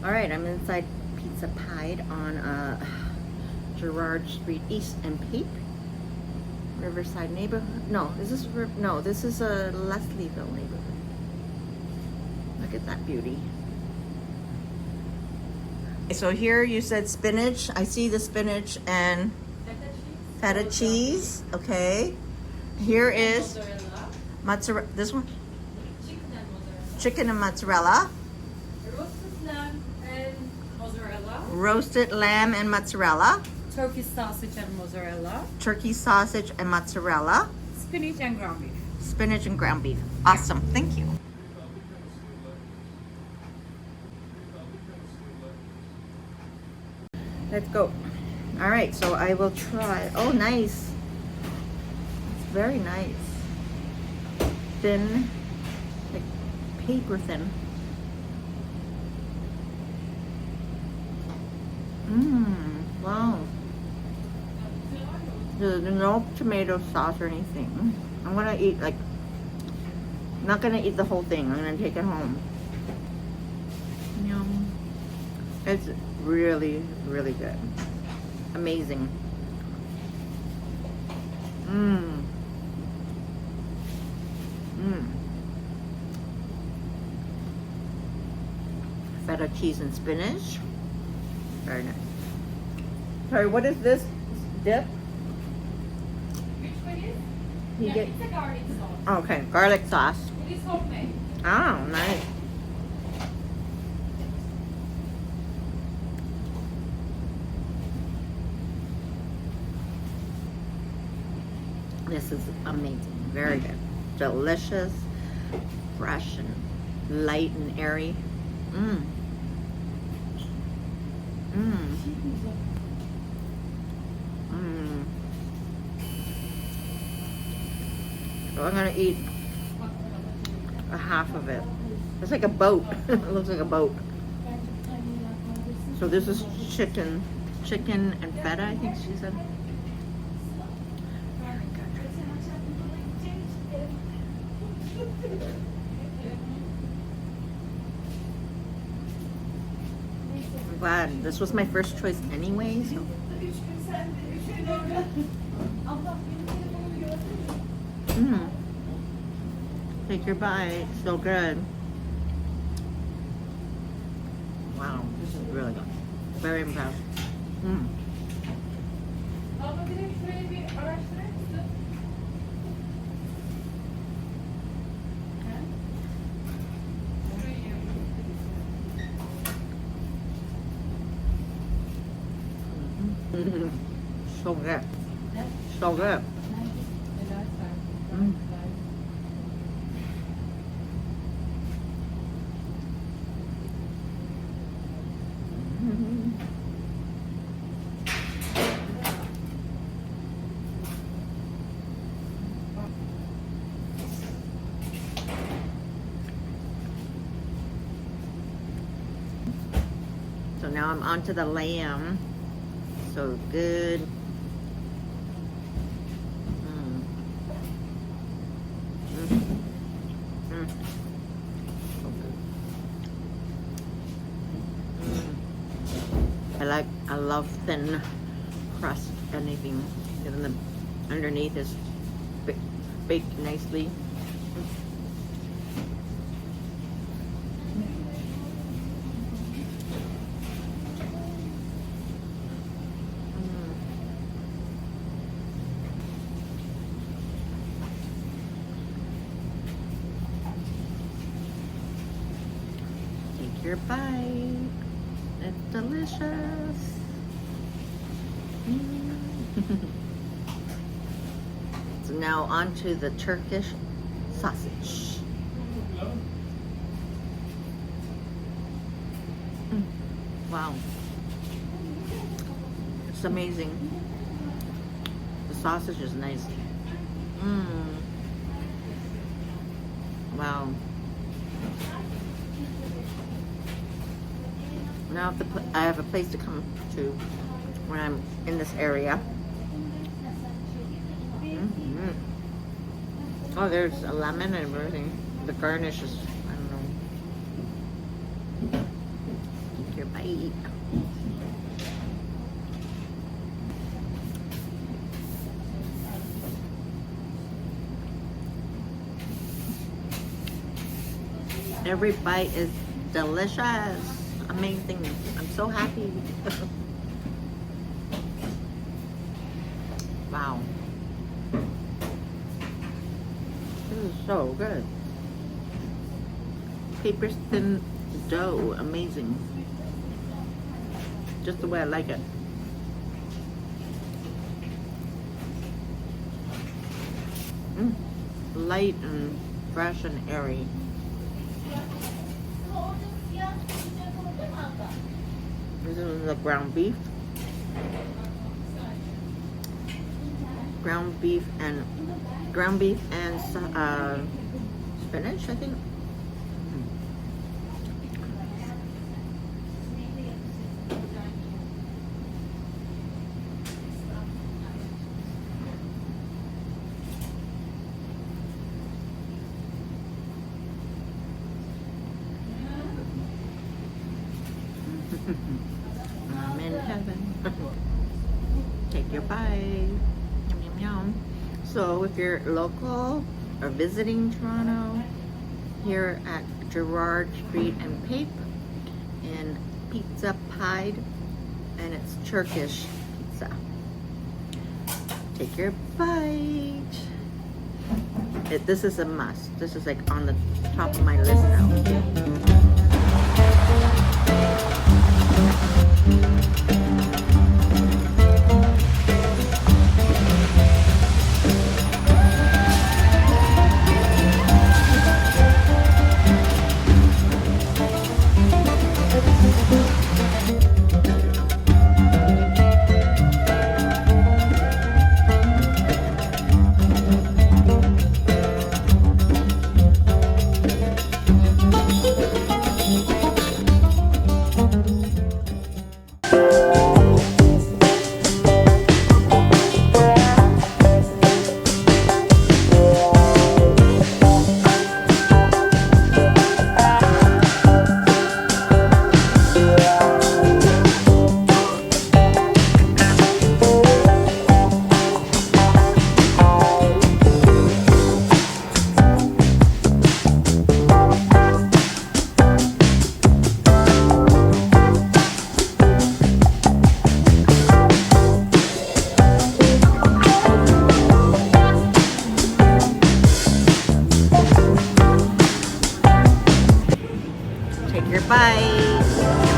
All right, I'm inside Pizza Pide on Gerrard Street East and Pape, Riverside Neighborhood. No, is this no? This is a Leslieville Neighborhood. Look at that beauty. So here you said spinach. I see the spinach and feta cheese. Okay. Here is mozzarella. This one. Chicken and mozzarella. Roasted lamb and mozzarella. Roasted lamb and mozzarella. Turkish sausage and mozzarella. Turkey sausage and mozzarella. Spinach and ground beef. Spinach and ground beef. Awesome. Thank you. Let's go. All right, so I will try. Oh, nice. It's very nice. Thin, like paper thin. Wow. There's no tomato sauce or anything. I'm gonna eat like, not gonna eat the whole thing. I'm gonna take it home. Yum. It's really, really good. Amazing. Feta cheese and spinach. Very nice. Sorry, what is this dip? Which one is? You get, It's a garlic sauce. okay, garlic sauce. It is homemade. Oh, nice. This is amazing. Very good. Delicious, fresh, and light and airy. So I'm gonna eat a half of it. It's like a boat. It looks like a boat. So this is chicken and feta, I think she said. I'm glad. This was my first choice anyway, so. Take your bite. So good. Wow, this is really good. Very impressed. So good. So good. So now I'm onto the lamb. So good. I love thin crust anything, even the underneath is baked nicely. Take your bite. It's delicious. So now on to the Turkish sausage. Wow. It's amazing. The sausage is nice. Wow. Now I have a place to come to when I'm in this area. Mm-hmm. Oh, there's a lemon and everything. The garnish is, I don't know. Take your bite. Every bite is delicious. Amazing. I'm so happy. Wow. This is so good. Paper thin dough. Amazing. Just the way I like it. Light and fresh and airy. This is the ground beef. Ground beef and spinach, I think. I'm in heaven. Take your bite. Yum, yum, yum. So if you're local or visiting Toronto, here at Gerrard Street and Pape in Pizza Pide, and it's Turkish pizza. Take your bite. This is a must. This is like on the top of my list now. Take your bite.